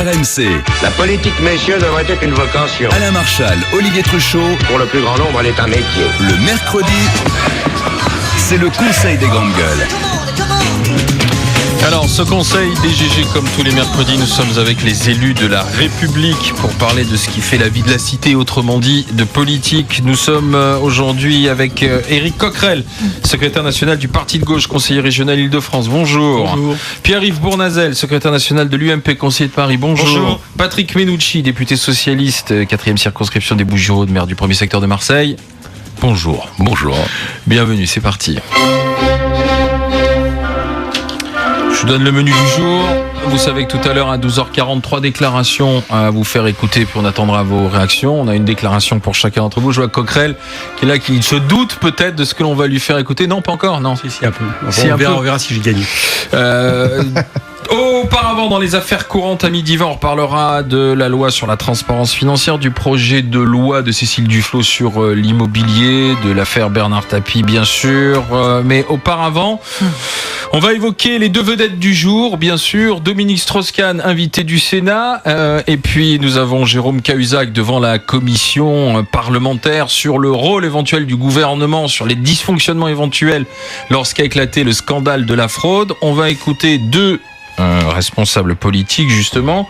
RMC. La politique, messieurs, devrait être une vocation. Alain Marchal, Olivier Truchot. Pour le plus grand nombre, elle est un métier. Le mercredi, c'est le conseil des grandes gueules. Alors, ce conseil des GG, comme tous les mercredis, nous sommes avec les élus de la République pour parler de ce qui fait la vie de la cité, autrement dit de politique. Nous sommes aujourd'hui avec Éric Coquerel, secrétaire national du Parti de gauche, conseiller régional Île-de-France. Bonjour. Bonjour. Pierre-Yves Bournazel, secrétaire national de l'UMP, conseiller de Paris. Bonjour. Bonjour. Patrick Menucci, député socialiste, 4e circonscription des Bouches-du-Rhône, maire du 1er secteur de Marseille. Bonjour. Bonjour. Bienvenue, c'est parti. Je vous donne le menu du jour. Vous savez que tout à l'heure à 12h43, déclarations à vous faire écouter, puis on attendra vos réactions. On a une déclaration pour chacun d'entre vous. Je vois Coquerel qui est là, qui se doute peut-être de ce que l'on va lui faire écouter. Non, pas encore, non. Si, un peu. On verra si j'ai gagné. Auparavant, dans les affaires courantes à midi 20, on reparlera de la loi sur la transparence financière, du projet de loi de Cécile Duflot sur l'immobilier, de l'affaire Bernard Tapie, bien sûr. Mais auparavant, on va évoquer les deux vedettes du jour, bien sûr. Dominique Strauss-Kahn, invité du Sénat. Et puis, nous avons Jérôme Cahuzac devant la commission parlementaire sur le rôle éventuel du gouvernement, sur les dysfonctionnements éventuels lorsqu'a éclaté le scandale de la fraude. On va écouter deux responsable politique, justement.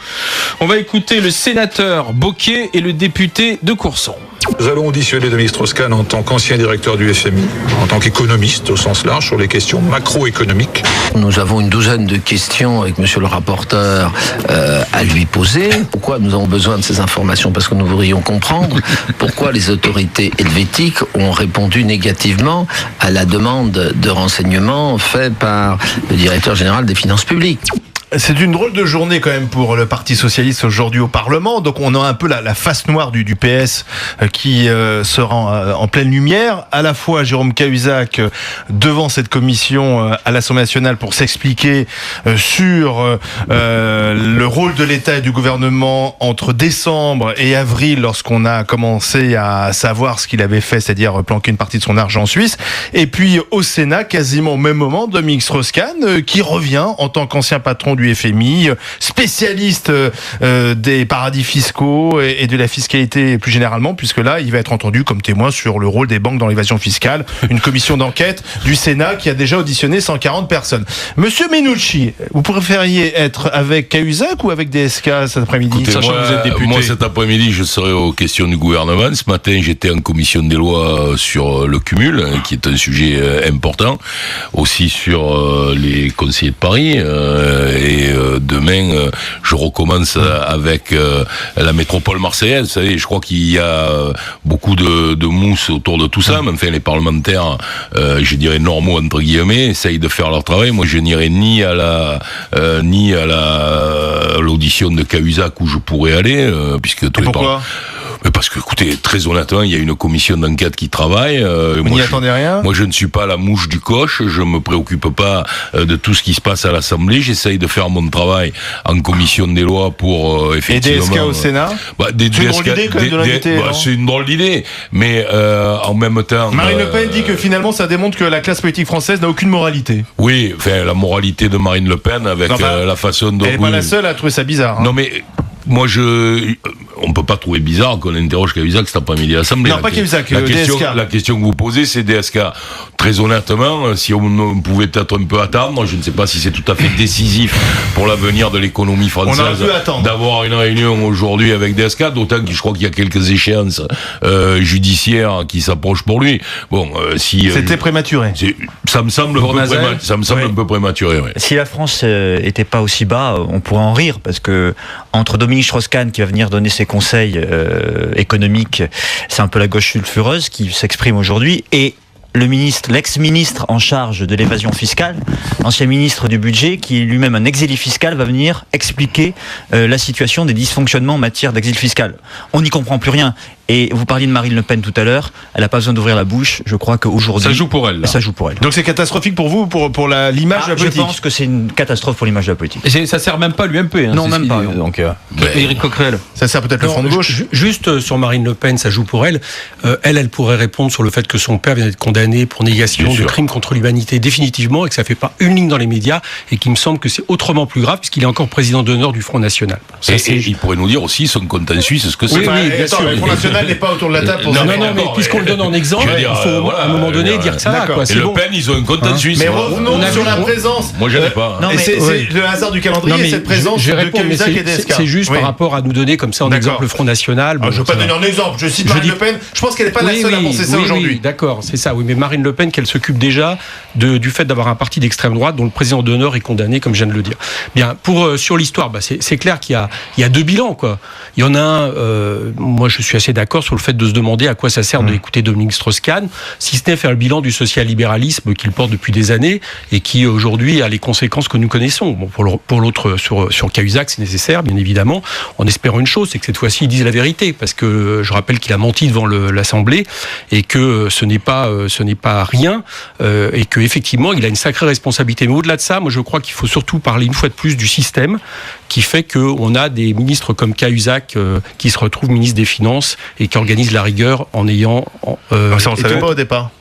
On va écouter le sénateur Bocquet et le député de Courson. Nous allons auditionner Dominique Strauss-Kahn en tant qu'ancien directeur du FMI, en tant qu'économiste au sens large sur les questions macroéconomiques. Nous avons une douzaine de questions avec monsieur le rapporteur à lui poser. Pourquoi nous avons besoin de ces informations? Parce que nous voudrions comprendre pourquoi les autorités helvétiques ont répondu négativement à la demande de renseignements faite par le directeur général des finances publiques. C'est une drôle de journée quand même pour le Parti Socialiste aujourd'hui au Parlement. Donc on a un peu la face noire du PS qui sera en pleine lumière. À la fois Jérôme Cahuzac devant cette commission à l'Assemblée nationale pour s'expliquer sur le rôle de l'État et du gouvernement entre décembre et avril, lorsqu'on a commencé à savoir ce qu'il avait fait, c'est-à-dire planquer une partie de son argent en Suisse. Et puis au Sénat, quasiment au même moment, Dominique Strauss-Kahn qui revient en tant qu'ancien patron du FMI, spécialiste des paradis fiscaux et de la fiscalité plus généralement, puisque là, il va être entendu comme témoin sur le rôle des banques dans l'évasion fiscale. Une commission d'enquête du Sénat qui a déjà auditionné 140 personnes. Monsieur Menucci, vous préfériez être avec Cahuzac ou avec DSK cet après-midi? Écoutez, sachant que vous êtes député. Moi, cet après-midi, je serai aux questions du gouvernement. Ce matin, j'étais en commission des lois sur le cumul, qui est un sujet important. Aussi sur les conseillers de Paris. Et demain, je recommence avec la métropole marseillaise. Vous savez, je crois qu'il y a beaucoup de mousse autour de tout ça. Mais enfin, les parlementaires, je dirais normaux entre guillemets, essayent de faire leur travail. Moi, je n'irai ni à l'audition de Cahuzac où je pourrais aller, puisque tous les pourquoi? Parce que, écoutez, très honnêtement, il y a une commission d'enquête qui travaille. Vous n'y attendez rien? Moi, je ne suis pas la mouche du coche. Je me préoccupe pas de tout ce qui se passe à l'Assemblée. J'essaye de faire mon travail en commission des lois pour effectivement. Et DSK au Sénat? C'est une drôle d'idée quand même de l'inviter. C'est une drôle d'idée, mais en même temps. Marine Le Pen dit que finalement, ça démontre que la classe politique française n'a aucune moralité. Oui, enfin, la moralité de Marine Le Pen avec la façon dont. Elle n'est pas la seule à trouver ça bizarre. Non, mais. Moi, on peut pas trouver bizarre qu'on interroge Cahuzac cet après-midi à l'Assemblée. Non, pas Cahuzac, DSK. DSK. La question que vous posez, c'est DSK. Très honnêtement, si on pouvait peut-être un peu attendre, je ne sais pas si c'est tout à fait décisif pour l'avenir de l'économie française d'avoir une réunion aujourd'hui avec DSK, d'autant que je crois qu'il y a quelques échéances judiciaires qui s'approchent pour lui. Bon, si c'était prématuré. Ça me semble un peu prématuré. Oui. Si la France était pas aussi bas, on pourrait en rire, parce que entre Dominique Strauss-Kahn qui va venir donner ses conseils économiques, c'est un peu la gauche sulfureuse qui s'exprime aujourd'hui, et l'ex-ministre en charge de l'évasion fiscale, ancien ministre du budget, qui est lui-même un exilé fiscal, va venir expliquer la situation des dysfonctionnements en matière d'exil fiscal. On n'y comprend plus rien. Et vous parliez de Marine Le Pen tout à l'heure, elle n'a pas besoin d'ouvrir la bouche. Je crois qu'aujourd'hui... Ça joue pour elle. Là. Ça joue pour elle. Donc c'est catastrophique pour vous, pour l'image de la politique? Je pense que c'est une catastrophe pour l'image de la politique. Et ça sert même pas à l'UMP. Hein, non, même pas. Donc, Éric Coquerel. Ça sert peut-être le Front de gauche. Juste sur Marine Le Pen, ça joue pour elle. Elle pourrait répondre sur le fait que son père vient d'être condamné condamné pour négation Bien de sûr. crimes contre l'humanité définitivement et que ça fait pas une ligne dans les médias et qu'il me semble que c'est autrement plus grave puisqu'il est encore président d'honneur du Front National. Ça, Et il pourrait nous dire aussi son compte en Suisse, ce que c'est. Oui, oui, bien sûr. Le Front National n'est pas autour de la table pour Non, ça. Non, mais d'accord, puisqu'on le donne en exemple, je veux dire, il faut voilà, à un moment donné dire que ça va. d'accord. Quoi. Et C'est Le bon. Pen, ils ont un compte en Suisse. Mais voilà. revenons On a sur vu- la présence. Moi, je n'ai pas. Non, Et mais- c'est le hasard du calendrier, Non, mais cette présence je de réponds, mais Cahuzac et DSK. c'est juste Oui. par rapport à nous donner comme ça en D'accord. exemple le Front National. Je ne veux pas ça va. donner un exemple, je cite Je Marine dis- Le Pen, je pense qu'elle n'est pas la seule à penser ça oui, aujourd'hui. oui, d'accord, c'est ça. Oui, mais Marine Le Pen, qu'elle s'occupe déjà du fait d'avoir un parti d'extrême droite dont le président d'honneur est condamné, comme je viens de le dire. Bien, sur l'histoire, c'est clair qu'il y a deux bilans, quoi. Il y en a un. Moi, je suis assez d'accord sur le fait de se demander à quoi ça sert d'écouter Dominique Strauss-Kahn, si ce n'est faire le bilan du social-libéralisme qu'il porte depuis des années et qui aujourd'hui a les conséquences que nous connaissons. Bon, pour l'autre, sur Cahuzac, c'est nécessaire, bien évidemment, en espérant une chose, c'est que cette fois-ci, ils disent la vérité, parce que je rappelle qu'il a menti devant l'Assemblée et que ce n'est pas rien et que effectivement, il a une sacrée responsabilité. Mais au-delà de ça, moi, je crois qu'il faut surtout parler une fois de plus du système qui fait qu'on a des ministres comme Cahuzac qui se retrouvent ministres des Finances et qui organisent la rigueur en ayant... Ça, on ne savait pas au départ.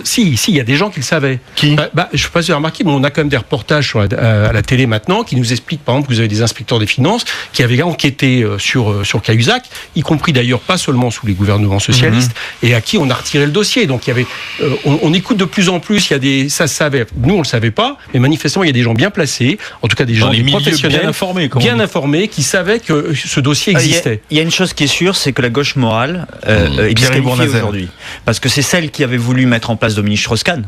Si, il y a des gens qui le savaient. Qui Je ne sais pas si vous avez remarqué, mais on a quand même des reportages à la télé maintenant qui nous expliquent, par exemple, que vous avez des inspecteurs des finances qui avaient enquêté sur Cahuzac, y compris d'ailleurs pas seulement sous les gouvernements socialistes, et à qui on a retiré le dossier. Donc il y avait, on écoute de plus en plus, il y a ça se savait, nous on le savait pas, mais manifestement il y a des gens bien placés, en tout cas des gens des professionnels, bien informés, qui savaient que ce dossier existait. Il y a une chose qui est sûre, c'est que la gauche morale est disqualifiée aujourd'hui. Parce que c'est celle qui avait voulu mettre en place Dominique Strauss-Kahn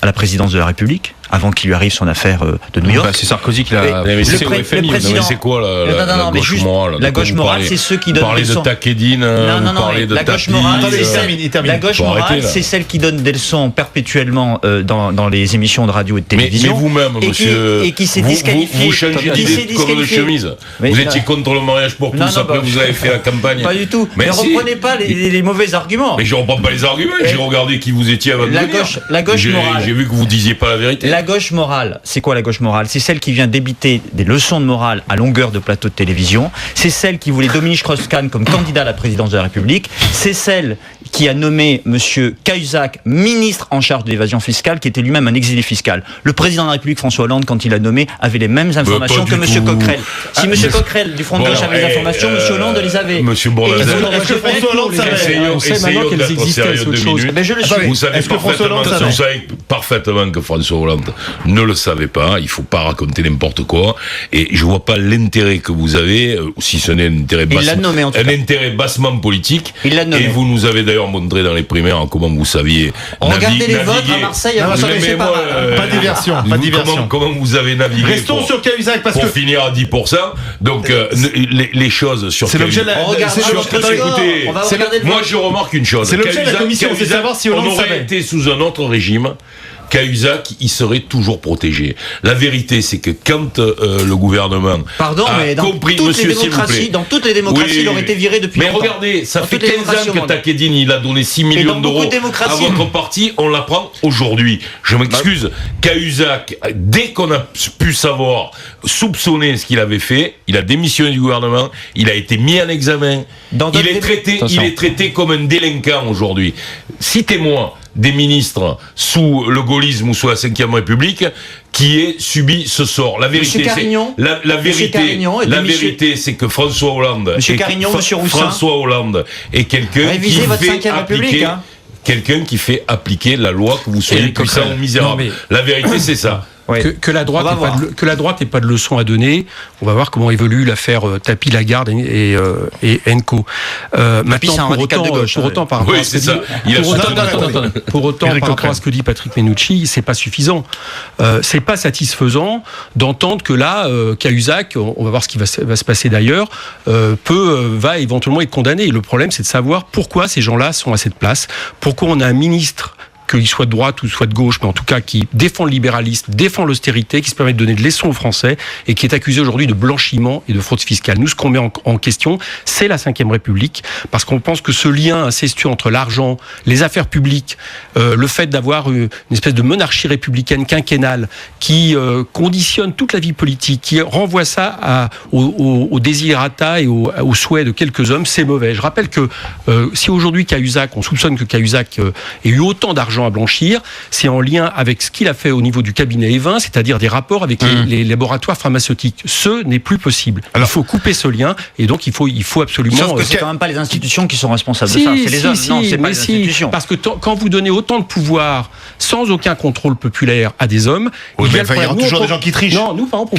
à la présidence de la République, avant qu'il lui arrive son affaire de New York. C'est Sarkozy qui l'a. Mais c'est le président- c'est quoi la mais gauche juste, morale? la gauche morale, c'est ceux qui donnent Parler des de leçons. Takedine, parler de la gauche tapis. morale, Attendez, c'est il termine. la gauche Faut morale, arrêter, là. c'est celle qui donne des leçons perpétuellement dans les émissions de radio et de Mais télévision. vous-même, et monsieur, qui s'est disqualifié. vous changez qui s'est d'idée comme de disqualifié. chemise. Mais Vous non. étiez contre le mariage pour Non, tous, non, après bah, vous avez fait la campagne. Pas du tout. Mais Ne si. reprenez pas les mauvais arguments. Mais je reprends pas les arguments, Et- j'ai regardé qui vous étiez avant de La venir. gauche morale. J'ai vu que vous disiez pas la vérité. La gauche morale, c'est quoi la gauche morale? C'est celle qui vient débiter des leçons de morale à longueur de plateau de télévision. C'est celle qui voulait Dominique Strauss-Kahn comme candidat à la présidence de la République. C'est celle qui a nommé monsieur Cahuzac ministre en charge de l'évasion fiscale, qui était lui-même un exilé fiscal. Le président de la République, François Hollande, quand il a nommé, avait les mêmes informations pas que du monsieur tout. Coquerel. Si monsieur Coquerel du Front de Bon, gauche avait les alors, informations, monsieur Hollande les avait. Monsieur Et Bourlanges. ils ont- Est-ce que François Hollande savait? Essayons On sait maintenant qu'elles d'être existaient, sérieux c'est 2 autre chose. minutes. Mais je le suis. Attendez, Vous savez est-ce que François parfaitement, Hollande savait? vous savez parfaitement que François Hollande ne le savait pas. Il faut pas raconter n'importe quoi. Et je vois pas l'intérêt que vous avez, si ce n'est un intérêt Il l'a nommé, en tout un cas. intérêt bassement politique. Il l'a nommé. Et vous nous avez d'ailleurs montré dans les primaires comment vous saviez Regardez les votes naviguer. à Marseille, Non, à attendez, c'est pas mal. Pas diversion, pas diversion. Comment vous avez navigué Restons pour, sur Cahuzac parce pour que finir à 10%. Donc les choses sur c'est l'objet de la. On regarde c'est sur l'objet- notre attendez, score. écoutez, On va c'est regarder le moi vote. je remarque une chose. C'est l'objet de la Cahuzac- commission, c'est de savoir si Hollande on aurait savait. été sous un autre régime. Cahuzac, il serait toujours protégé. La vérité, c'est que quand le gouvernement Pardon, a mais dans compris, toutes monsieur, les s'il vous plaît. démocraties, dans toutes les démocraties, Oui, il aurait été viré depuis Mais longtemps. regardez, ça Dans fait toutes les 15 démocraties ans au que monde. Takedine, il a donné 6 dans millions beaucoup d'euros de à démocraties. votre parti, on l'apprend aujourd'hui. Je m'excuse, Cahuzac, dès qu'on a pu savoir, soupçonner ce qu'il avait fait, il a démissionné du gouvernement, il a été mis en examen, Dans il d'autres est traité comme un délinquant aujourd'hui. Citez-moi des ministres sous le gaullisme ou sous la Ve République qui aient subi ce sort. La vérité, Monsieur Carignon, la Monsieur Carignon vérité, et monsieur- vérité, c'est que François Hollande, Monsieur Carignon, Monsieur Roussin. François Hollande est quelqu'un qui Révisez votre fait 5e République, appliquer, hein. quelqu'un qui fait appliquer la loi, que vous soyez Et puissant Coquerel. ou misérable. Non, mais- La vérité, c'est ça. Ouais. Que la droite On va n'ait pas voir. que la droite n'ait pas de leçon à donner. On va voir comment évolue l'affaire Tapi Lagarde et Enco. c'est un Maintenant, radical de gauche, pour hein. autant, par rapport Oui, à ce c'est que ça. dit- Il a pour autant, soutenu- pour autant, Éric par rapport Coquerel. à ce que dit Patrick Menucci, c'est pas suffisant. C'est pas satisfaisant d'entendre que là, Cahuzac, on va voir ce qui va se passer d'ailleurs, va éventuellement être condamné. Et le problème, c'est de savoir pourquoi ces gens-là sont à cette place, pourquoi on a un ministre, qu'il soit de droite ou soit de gauche, mais en tout cas qui défend le libéralisme, défend l'austérité, qui se permet de donner de leçons aux Français et qui est accusé aujourd'hui de blanchiment et de fraude fiscale. Nous, ce qu'on met en question, c'est la Ve République, parce qu'on pense que ce lien incestueux entre l'argent, les affaires publiques, le fait d'avoir une espèce de monarchie républicaine quinquennale qui conditionne toute la vie politique, qui renvoie ça au désirata et au souhait de quelques hommes, c'est mauvais. Je rappelle que si aujourd'hui Cahuzac, on soupçonne que Cahuzac ait eu autant d'argent d'argent à blanchir, c'est en lien avec ce qu'il a fait au niveau du cabinet Evin, c'est-à-dire des rapports avec les laboratoires pharmaceutiques. Ce n'est plus possible. Alors, il faut couper ce lien, et donc il faut absolument... Sauf que c'est quand même pas les institutions qui sont responsables de ça, c'est les hommes. Non, c'est pas les institutions. Parce que quand vous donnez autant de pouvoir sans aucun contrôle populaire à des hommes, il y aura toujours des gens qui trichent. Non, nous, par exemple,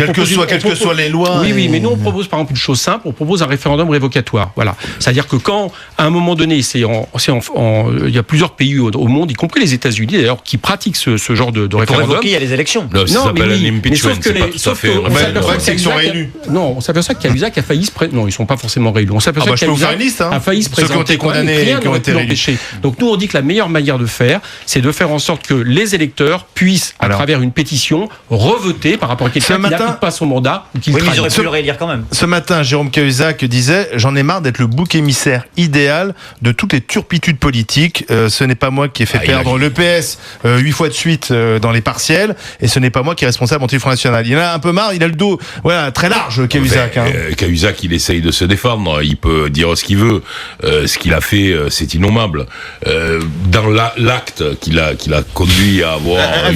quelles que soient les lois. Oui, mais nous, on propose par exemple une chose simple, on propose un référendum révocatoire. Voilà. C'est-à-dire que quand, à un moment donné, il y a plusieurs pays au monde, y compris les États-Unis d'ailleurs, qui pratiquent ce genre de référendum. Pour révoquer, il y a les élections. Non, ça s'appelle un impeachment, sauf que non, on s'aperçoit que Cahuzac a failli se présenter. Non, ils sont pas forcément réélus. On s'aperçoit que Cahuzac a failli se présenter. Ceux qui ont été condamnés, qui ont été empêchés. Donc nous, on dit que la meilleure manière de faire, c'est de faire en sorte que les électeurs puissent, à travers une pétition, revoter par rapport à quelqu'un qui n'applique pas son mandat ou qui mais ils auraient pu le réélire quand même. Ce matin, Jérôme Cahuzac disait « J'en ai marre d'être le bouc émissaire idéal de toutes les turpitudes politiques. Ce n'est pas moi qui ai fait perdre le PS 8 fois de suite dans les partiels, et ce n'est pas moi qui est responsable anti-Front National. » Il en a un peu marre, il a le dos très large, Cahuzac. Cahuzac, il essaye de se défendre, il peut dire ce qu'il veut. Ce qu'il a fait, c'est innommable. Dans l'acte qu'il a conduit à avoir... À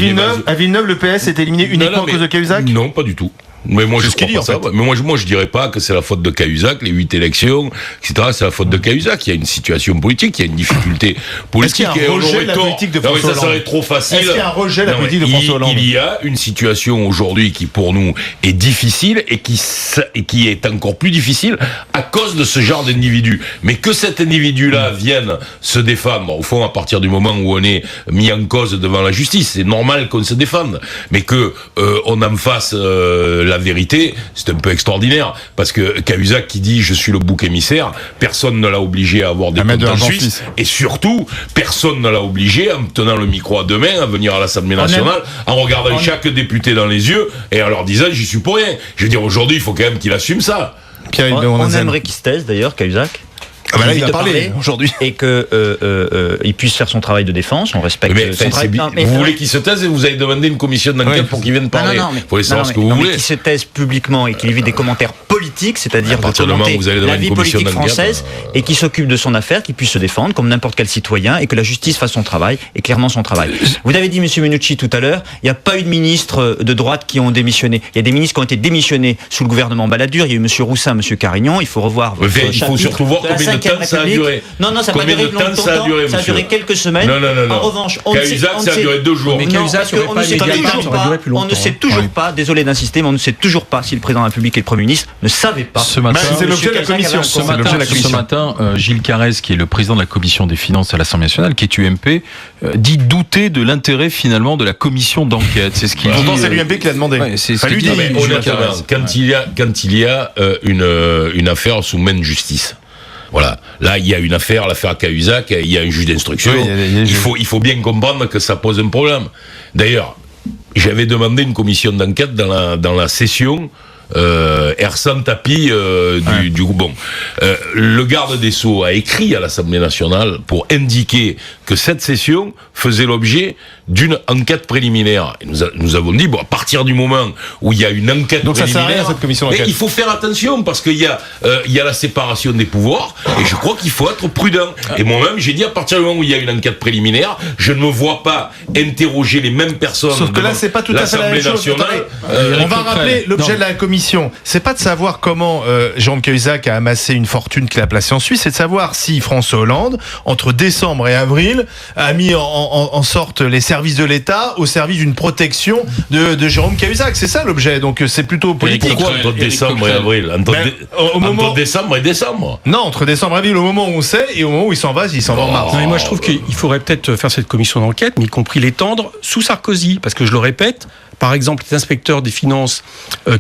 Villeneuve, le PS est éliminé uniquement à cause de Cahuzac ? Non, pas du tout. Mais moi, je crois pas ça. Mais moi, je dirais pas que c'est la faute de Cahuzac, les 8 élections, etc. C'est la faute de Cahuzac. Il y a une situation politique, il y a une difficulté politique. Est-ce qu'il y a un rejet de la politique de François Hollande ? Ça serait trop facile. Est-ce qu'il y a un rejet de la politique de François Hollande ? Il y a une situation aujourd'hui qui, pour nous, est difficile et qui est encore plus difficile à cause de ce genre d'individu. Mais que cet individu-là vienne se défendre, au fond, à partir du moment où on est mis en cause devant la justice, c'est normal qu'on se défende. Mais que on en fasse la vérité, c'est un peu extraordinaire, parce que Cahuzac qui dit je suis le bouc émissaire, personne ne l'a obligé à avoir des comptes en Suisse, et surtout personne ne l'a obligé, en tenant le micro à deux mains, à venir à l'Assemblée nationale, en regardant chaque député dans les yeux et en leur disant j'y suis pour rien. Je veux dire, aujourd'hui il faut quand même qu'il assume ça. On aimerait qu'il se taise d'ailleurs, Cahuzac. Là, il a parlé aujourd'hui. Et qu'il puisse faire son travail de défense, on respecte son travail. Vous voulez qu'il se taise et vous avez demandé une commission d'enquête pour qu'il vienne parler. Il faut savoir ce que vous voulez. Qu'il se taise publiquement et qu'il évite des commentaires politiques, c'est-à-dire de commenter la vie politique française, et qu'il s'occupe de son affaire, qu'il puisse se défendre comme n'importe quel citoyen, et que la justice fasse son travail, et clairement son travail. Vous avez dit, monsieur Menucci, tout à l'heure, il n'y a pas eu de ministres de droite qui ont démissionné. Il y a des ministres qui ont été démissionnés sous le gouvernement Balladur. Il y a eu monsieur Roussin, monsieur Carignan. Il faut revoir votre il faut surtout voir combien de temps ça a duré. Non, ça n'a pas duré longtemps. Ça a duré quelques semaines. Non. En revanche, Cahuzac, ça a duré 2 jours. Mais Cahuzac, on ne sait toujours pas, désolé d'insister, mais on ne sait toujours pas si le président de la République et le Premier ministre ne savaient pas. Ce matin, c'est l'objet de la commission. Ce matin, Gilles Carrez, qui est le président de la commission des finances à l'Assemblée nationale, qui est UMP, dit douter de l'intérêt finalement de la commission d'enquête. C'est ce qu'il dit. C'est l'UMP qui l'a demandé. C'est ce qu'il dit. Quand il y a une affaire sous main de justice. Voilà. Là, il y a une affaire, l'affaire Cahuzac, il y a un juge d'instruction. Oui, il faut bien comprendre que ça pose un problème. D'ailleurs, j'avais demandé une commission d'enquête dans la session Ersan Tapi du groupe. Le garde des Sceaux a écrit à l'Assemblée nationale pour indiquer que cette session faisait l'objet d'une enquête préliminaire. Et nous avons dit, à partir du moment où il y a une enquête préliminaire... Donc ça sert à rien, cette commission d'enquête. Il faut faire attention, parce qu'il y a la séparation des pouvoirs, et je crois qu'il faut être prudent. Et moi-même, j'ai dit, à partir du moment où il y a une enquête préliminaire, je ne me vois pas interroger les mêmes personnes. Sauf que là, c'est pas tout à fait la même chose. On va rappeler l'objet de la commission. C'est pas de savoir comment Jérôme Cahuzac a amassé une fortune qu'il a placée en Suisse, c'est de savoir si François Hollande, entre décembre et avril, a mis en sorte les services de l'État au service d'une protection de Jérôme Cahuzac. C'est ça l'objet, donc c'est plutôt politique. Pourquoi entre décembre et avril entre décembre et décembre. Non, entre décembre et avril, au moment où on sait, et au moment où il s'en va en mars. Non, mais moi je trouve qu'il faudrait peut-être faire cette commission d'enquête, mais y compris l'étendre sous Sarkozy, parce que je le répète, par exemple, l'inspecteur des finances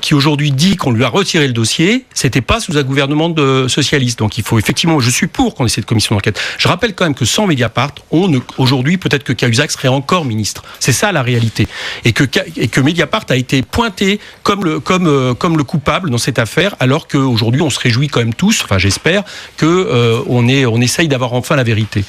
qui aujourd'hui dit qu'on lui a retiré le dossier, c'était pas sous un gouvernement de socialiste. Donc il faut effectivement, je suis pour qu'on ait cette commission d'enquête. Je rappelle quand même que sans Mediapart, aujourd'hui peut-être que Cahuzac serait encore ministre. C'est ça la réalité. Et que Mediapart a été pointé comme le coupable dans cette affaire, alors qu'aujourd'hui on se réjouit quand même tous, enfin j'espère, on essaye d'avoir enfin la vérité.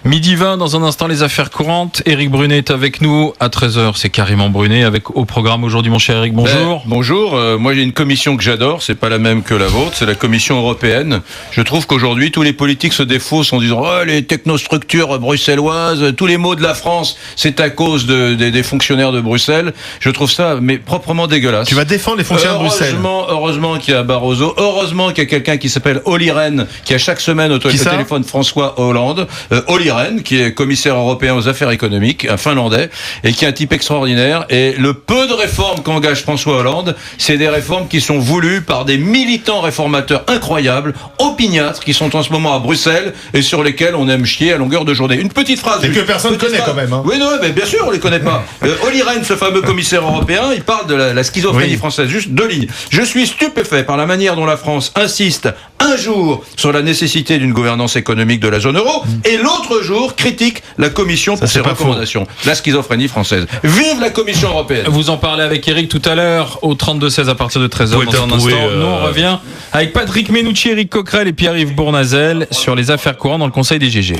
12h20, dans un instant les affaires courantes. Éric Brunet est avec nous à 13h. C'est carrément Brunet avec au programme aujourd'hui, mon cher Éric. Bonjour. Bonjour. Moi, j'ai une commission que j'adore. C'est pas la même que la vôtre. C'est la commission européenne. Je trouve qu'aujourd'hui, tous les politiques se défaussent en disant les technostructures Bruxelles. bruxelloise. Tous les maux de la France, c'est à cause des fonctionnaires de Bruxelles. Je trouve ça mais proprement dégueulasse. Tu vas défendre les fonctionnaires de Bruxelles. Heureusement qu'il y a Barroso. Heureusement qu'il y a quelqu'un qui s'appelle Olli Rehn, qui a chaque semaine au téléphone François Hollande. Olli Rehn, qui est commissaire européen aux affaires économiques, un Finlandais, et qui est un type extraordinaire. Et le peu de réformes qu'engage François Hollande, c'est des réformes qui sont voulues par des militants réformateurs incroyables, opiniâtres, qui sont en ce moment à Bruxelles et sur lesquels on aime chier à longueur de journée. Une petite phrase. Et que personne ne connaît quand même. Hein. Oui, non, mais bien sûr, on les connaît pas. Olli Rehn, ce fameux commissaire européen, il parle de la schizophrénie française. Juste 2 lignes. Je suis stupéfait par la manière dont la France insiste un jour sur la nécessité d'une gouvernance économique de la zone euro et l'autre jour critique la Commission pour ses recommandations. La schizophrénie française. Vive la Commission européenne. Vous en parlez avec Eric tout à l'heure au 32-16 à partir de 13h dans un instant. Nous on revient avec Patrick Menucci, Eric Coquerel et Pierre-Yves Bournazel sur les affaires courantes dans le Conseil des GG.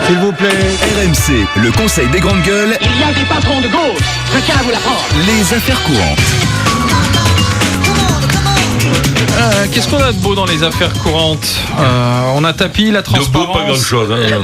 S'il vous plaît. RMC, le Conseil des grandes gueules. Il y a des patrons de gauche. Je tiens à vous l'apprendre. Les affaires courantes. Qu'est-ce qu'on a de beau dans les affaires courantes? On a tapis la transparence. De beau, pas grand-chose. Hein.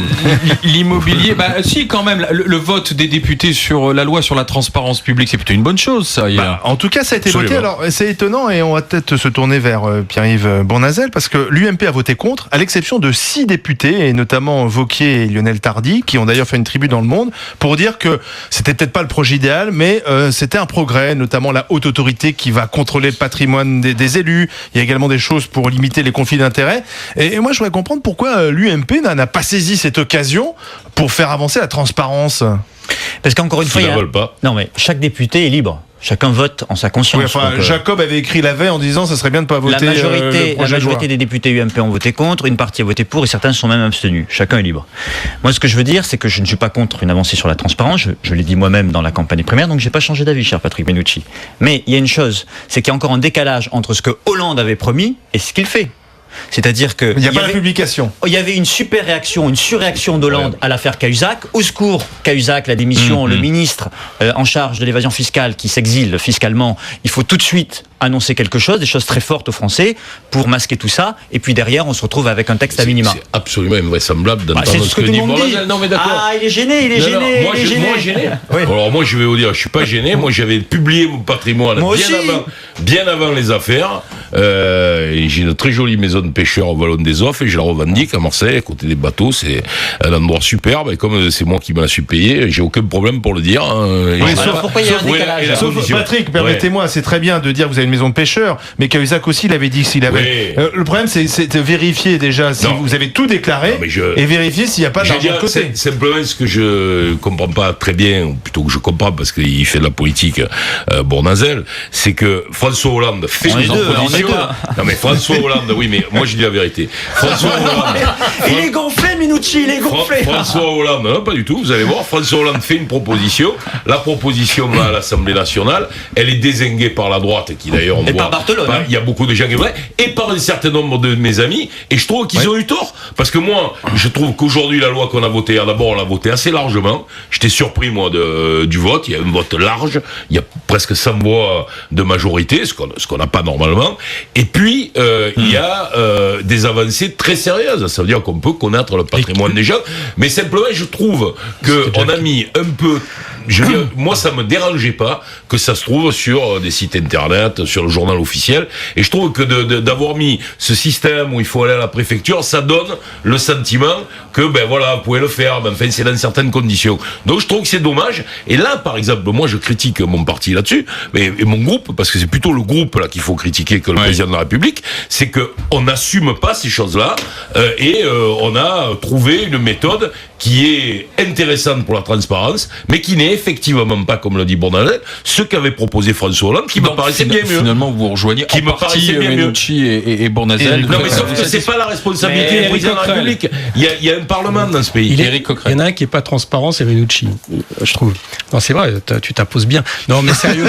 L'immobilier, si quand même. Le vote des députés sur la loi sur la transparence publique, c'est plutôt une bonne chose, ça. En tout cas, ça a été voté. Alors, c'est étonnant et on va peut-être se tourner vers Pierre-Yves Bournazel parce que l'UMP a voté contre, à l'exception de 6 députés et notamment Wauquiez et Lionel Tardy, qui ont d'ailleurs fait une tribune dans Le Monde pour dire que c'était peut-être pas le projet idéal, mais c'était un progrès, notamment la haute autorité qui va contrôler le patrimoine des élus. Il y a également des choses pour limiter les conflits d'intérêts. Et moi, je voudrais comprendre pourquoi l'UMP n'a pas saisi cette occasion pour faire avancer la transparence. Parce qu'encore une fois, non mais chaque député est libre. Chacun vote en sa conscience. Oui, enfin, Jacob avait écrit la veille en disant ça serait bien de ne pas voter la majorité des députés UMP ont voté contre, une partie a voté pour et certains sont même abstenus. Chacun est libre. Moi, ce que je veux dire, c'est que je ne suis pas contre une avancée sur la transparence. Je l'ai dit moi-même dans la campagne primaire, donc j'ai pas changé d'avis, cher Patrick Menucci. Mais il y a une chose, c'est qu'il y a encore un décalage entre ce que Hollande avait promis et ce qu'il fait. C'est-à-dire que il n'y a pas la publication. Il y avait une surréaction d'Hollande à l'affaire Cahuzac. Au secours, Cahuzac, la démission, le ministre en charge de l'évasion fiscale qui s'exile fiscalement. Il faut tout de suite annoncer quelque chose, des choses très fortes aux Français pour masquer tout ça. Et puis derrière, on se retrouve avec un texte à minima. C'est absolument invraisemblable d'entendre ce que tout le monde dit. Non, mais d'accord. Ah, il est gêné. Moi, gêné. Oui. Alors moi, je vais vous dire, je suis pas gêné. Moi, j'avais publié mon patrimoine bien avant les affaires. Et j'ai une très jolie maison de pêcheurs au Vallon des Offres et je la revendique à Marseille, à côté des bateaux. C'est un endroit superbe et comme c'est moi qui me la suis payé, j'ai aucun problème pour le dire. Pourquoi il y a un décalage? Sauf Patrick, permettez-moi, c'est très bien de dire que vous avez une maison de pêcheurs, mais Cahuzac aussi il avait dit s'il avait. Le problème, c'est de vérifier déjà si vous avez tout déclaré et vérifier s'il n'y a pas d'argent de côté. Simplement, ce que je comprends pas très bien, ou plutôt que je comprends parce qu'il fait de la politique, Bournazel, c'est que François Hollande fait une proposition. Non mais François Hollande, oui, mais moi je dis la vérité. François Hollande. Il est gonflé, Menucci, il est gonflé. François Hollande, non, pas du tout, vous allez voir. François Hollande fait une proposition. La proposition va à l'Assemblée nationale. Elle est dézinguée par la droite, qui d'ailleurs on voit. Par Barthelone. Il y a beaucoup de gens qui voudraient, et par un certain nombre de mes amis. Et je trouve qu'ils ont eu tort. Parce que moi, je trouve qu'aujourd'hui, la loi qu'on a votée, d'abord, on l'a votée assez largement. J'étais surpris, moi, du vote. Il y a un vote large. Il y a presque 100 voix de majorité, ce qu'on n'a pas normalement. Et puis, il y a des avancées très sérieuses. Ça veut dire qu'on peut connaître le patrimoine des gens. Mais simplement, je trouve qu'on a mis un peu... Je veux dire, moi, ça me dérangeait pas que ça se trouve sur des sites internet, sur le journal officiel. Et je trouve que d'avoir mis ce système où il faut aller à la préfecture, ça donne le sentiment que, ben voilà, vous pouvez le faire, mais enfin, c'est dans certaines conditions. Donc, je trouve que c'est dommage. Et là, par exemple, moi, je critique mon parti là-dessus, et mon groupe, parce que c'est plutôt le groupe là qu'il faut critiquer que le président de la République, c'est que on n'assume pas ces choses-là, et on a trouvé une méthode qui est intéressante pour la transparence, mais qui n'est effectivement pas, comme l'a dit Bournazel, ce qu'avait proposé François Hollande, qui me paraissait bien mieux. Finalement, vous rejoignez qui me paraissait bien Menucci et Bournazel. Non, mais sauf que c'est pas la responsabilité du président de la République. Il y a un parlement dans ce pays. Il y en a un qui est pas transparent, c'est Menucci, je trouve. Non, c'est vrai, tu t'imposes bien. Non, mais sérieux,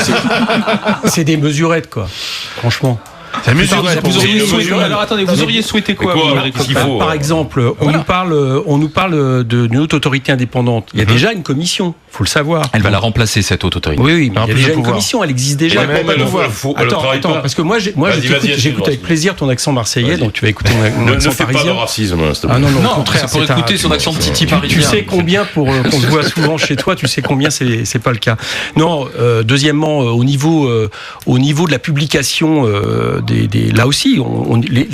c'est des mesurettes, quoi. Franchement. Ça mesurait. Alors attendez, vous auriez souhaité quoi, Eric Coquerel ? Par exemple, on nous parle d'une haute autorité indépendante. Il y a déjà une commission, il faut le savoir. Elle va la remplacer, cette haute autorité. Oui, mais il y a déjà une commission, elle existe déjà. Attends, parce que moi j'écoute avec plaisir ton accent marseillais, donc tu vas écouter mon accent parisien. Ne fais pas de racisme, s'il te plaît. Ah non, au contraire, c'est pour écouter son accent de Titi parisien. Tu sais combien, pour qu'on se voit souvent chez toi, tu sais combien c'est pas le cas. Non, deuxièmement, au niveau de la publication là aussi,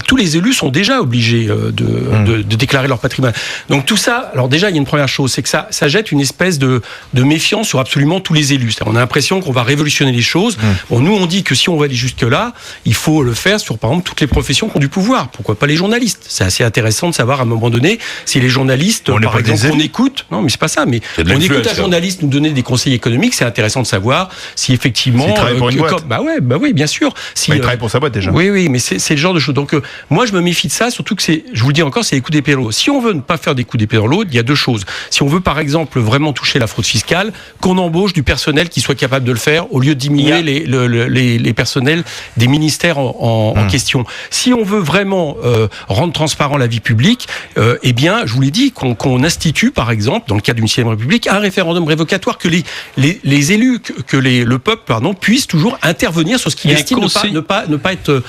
tous les élus sont déjà obligés de déclarer leur patrimoine. Donc tout ça, alors déjà il y a une première chose, c'est que ça jette une espèce de méfiance sur absolument tous les élus. On a l'impression qu'on va révolutionner les choses. Bon, nous on dit que si on va aller jusque là, il faut le faire sur par exemple toutes les professions qui ont du pouvoir. Pourquoi pas les journalistes ? C'est assez intéressant de savoir à un moment donné si les journalistes, par exemple, on écoute. Non, mais c'est pas ça. Mais on écoute un journaliste nous donner des conseils économiques. C'est intéressant de savoir si effectivement. S'il travaille pour une boîte. Bah oui, bien sûr. Il travaille pour sa boîte déjà. Oui, mais c'est le genre de choses. Donc moi je me méfie de ça, surtout que je vous le dis encore, c'est les coups d'épée dans l'eau. Si on veut ne pas faire des coups d'épée dans l'eau, il y a deux choses. Si on veut par exemple vraiment toucher la fraude fiscale, qu'on embauche du personnel qui soit capable de le faire au lieu de diminuer les personnels des ministères en question. Si on veut vraiment rendre transparent la vie publique, eh bien, je vous l'ai dit, qu'on institue par exemple, dans le cadre d'une 6e République, un référendum révocatoire, que les élus, le peuple, puissent toujours intervenir sur ce qu'ils estiment ne pas être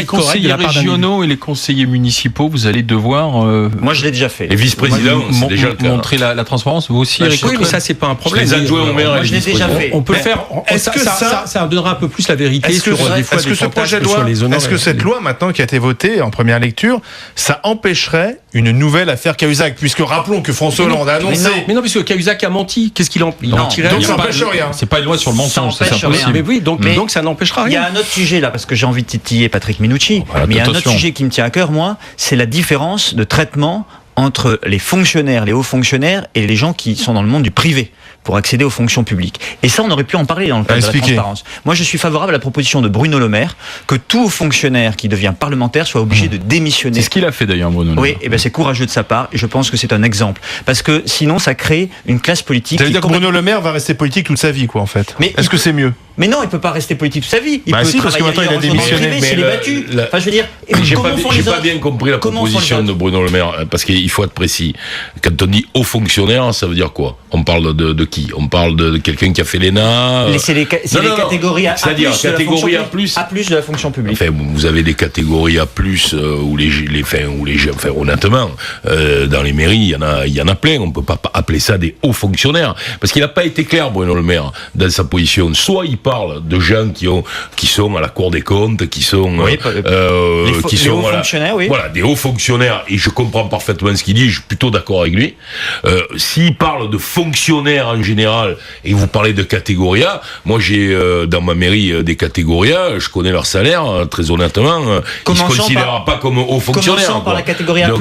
correct de la part d'un élu. Les conseillers régionaux et les conseillers municipaux, vous allez devoir... Moi, je l'ai déjà fait. Les vice-présidents, c'est déjà le cas. Montrer la transparence, vous aussi, Eric Coquerel. Oui, mais ça, c'est pas un problème. Les adjoints au maire, je l'ai déjà fait. On peut le faire. Ça donnera un peu plus la vérité sur des fois des fantasmes sur les honneurs. Est-ce que cette loi, maintenant, qui a été votée en première lecture, ça empêcherait une nouvelle affaire Cahuzac, puisque rappelons que François Hollande a annoncé... Mais non, puisque Cahuzac a menti. Qu'est-ce qu'il en tirait ? Donc ça n'empêche rien. C'est pas une loi sur le mensonge, ça n'empêche rien. Mais oui, donc ça n'empêchera rien. Il y a un autre sujet là, parce que j'ai envie de titiller Patrick Minucci, mais il y a un autre sujet qui me tient à cœur, moi, c'est la différence de traitement entre les fonctionnaires, les hauts fonctionnaires et les gens qui sont dans le monde du privé pour accéder aux fonctions publiques. Et ça, on aurait pu en parler dans le cadre de la transparence. Moi, je suis favorable à la proposition de Bruno Le Maire que tout haut fonctionnaire qui devient parlementaire soit obligé de démissionner. C'est ce qu'il a fait d'ailleurs, Bruno Le Maire. Oui, et c'est courageux de sa part, et je pense que c'est un exemple. Parce que sinon, ça crée une classe politique... Ça veut dire que Bruno Le Maire va rester politique toute sa vie, quoi, en fait. Mais est-ce que c'est mieux ? Mais non, il peut pas rester politique toute sa vie. Il peut si, parce que maintenant il a démissionné. Mais il est battu. Enfin, je veux dire, j'ai pas bien compris la proposition de Bruno Le Maire, parce qu'il faut être précis. Quand on dit haut fonctionnaire, ça veut dire quoi ? On parle de qui ? On parle de quelqu'un qui a fait l'ENA. C'est les catégories A+. C'est-à-dire catégorie A+. A+ de la fonction publique. Enfin, vous avez des catégories A+, où honnêtement, dans les mairies, il y en a plein. On peut pas appeler ça des hauts fonctionnaires, parce qu'il n'a pas été clair, Bruno Le Maire, dans sa position. Soit il parle de gens qui sont à la Cour des comptes, qui sont les hauts fonctionnaires, voilà, des hauts fonctionnaires, et je comprends parfaitement ce qu'il dit, je suis plutôt d'accord avec lui. S'il parle de fonctionnaires en général, et vous parlez de catégorie A, moi j'ai dans ma mairie des catégories A, je connais leur salaire, très honnêtement, ils ne se considèrent pas comme hauts fonctionnaires. Commençons par la catégorie A+. Moi,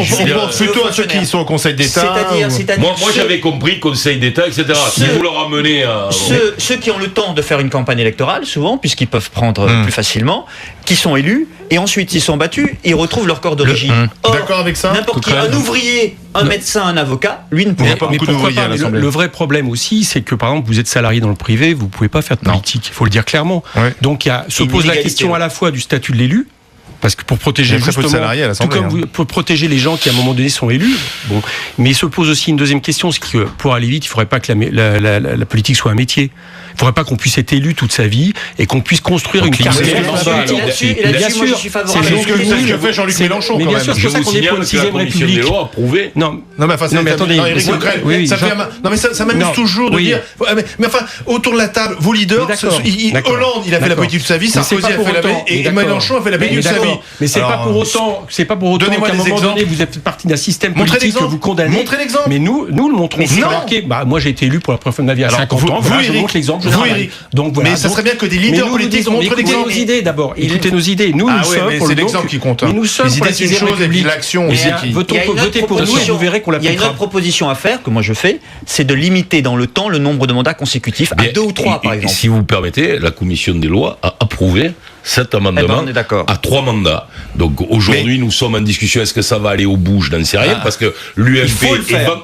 je pense plutôt à ceux qui sont au Conseil d'État. Moi j'avais compris Conseil d'État, etc. Si vous leur ramenez à... Ceux qui ont le temps de faire une campagne électorale, souvent, puisqu'ils peuvent prendre plus facilement, qui sont élus, et ensuite ils sont battus, ils retrouvent leur corps d'origine. D'accord avec ça ? N'importe qui, un ouvrier, un médecin, un avocat, lui ne pourrait pas. beaucoup d'ouvriers à l'Assemblée. Le vrai problème aussi, c'est que par exemple, vous êtes salarié dans le privé, vous ne pouvez pas faire de politique, il faut le dire clairement. Donc se pose la question à la fois du statut de l'élu, parce que pour protéger justement, tout comme pour protéger les gens qui à un moment donné sont élus, mais il se pose aussi une deuxième question, c'est que pour aller vite, il ne faudrait pas que la politique soit un métier. Il ne faudrait pas qu'on puisse être élu toute sa vie et qu'on puisse construire une carrière. Bien sûr, je suis favorable. C'est ce que fait Jean-Luc Mélenchon. Mais bien sûr, c'est pour ça qu'on est pour une 6e République. Non, mais attendez, Eric Coquerel, ça m'amuse toujours de dire. Mais enfin, autour de la table, vos leaders, Hollande, il a fait la politique toute sa vie, Sarkozy a fait la politique, et Mélenchon a fait la politique toute sa vie. Mais c'est pas pour autant qu'à un moment donné, vous êtes partie d'un système politique que vous condamnez. Montrez l'exemple. Mais nous le montrons. Moi, j'ai été élu pour la première fois de ma vie à 50 ans. Je montre l'exemple. Eric. Mais ça serait bien que des leaders politiques montrent l'exemple. Écoutez nos idées d'abord. Écoutez nos idées. Nous sommes pour c'est l'exemple qui compte. Mais nous sommes pour la 6e République. L'action aussi. Votez pour nous et vous verrez qu'on l'appliquera. Il y a une autre proposition à faire que moi je fais, c'est de limiter dans le temps le nombre de mandats consécutifs à 2 ou 3 par exemple. Si vous permettez, la commission des lois a approuvé cet amendement on est d'accord. à 3 mandats. Donc aujourd'hui, nous sommes en discussion. Est-ce que ça va aller au bout? Je n'en sais rien, parce que l'UMP...